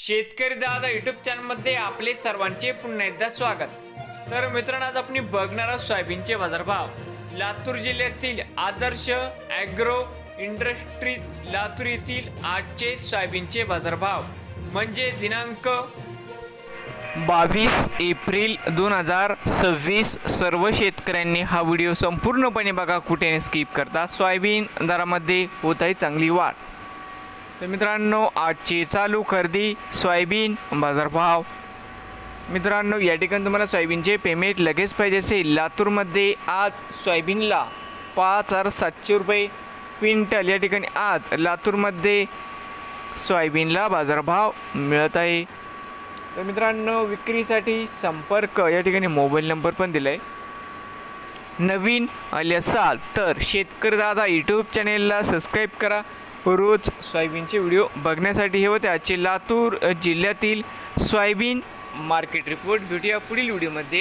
शेतकरी दादा यूट्यूब चॅनलमध्ये आपले सर्वांचे पुन्हा एकदा स्वागत. तर मित्रांनो, आज आपण बघणार आहोत सोयाबीनचे बाजारभाव. लातूर जिल्ह्यातील आदर्श ॲग्रो इंडस्ट्रीज लातूर येथील आजचे सोयाबीनचे बाजारभाव म्हणजे दिनांक 22 एप्रिल 2026. सर्व शेतकऱ्यांनी हा व्हिडिओ संपूर्णपणे बघा, कुठे स्किप करता. सोयाबीन दरामध्ये होत आहे चांगली वाढ. तर मित्रांनो, आजची चालू खरेदी सोयाबीन बाजारभाव. मित्रांनो, या ठिकाणी तुम्हाला सोयाबीनचे पेमेंट लगेच पाहिजे असेल, लातूरमध्ये आज सोयाबीनला 5,700 रुपये क्विंटल या ठिकाणी आज लातूरमध्ये सोयाबीनला बाजारभाव मिळत आहे. तर मित्रांनो, विक्रीसाठी संपर्क या ठिकाणी मोबाईल नंबर पण दिला आहे. नवीन आले असाल तर शेतकरी दादा यूट्यूब चॅनेलला सबस्क्राईब करा. रोज सोयाबीनचे व्हिडिओ बघण्यासाठी हे होते आजचे लातूर जिल्ह्यातील सोयाबीन मार्केट रिपोर्ट. भेटूया पुढील व्हिडिओमध्ये.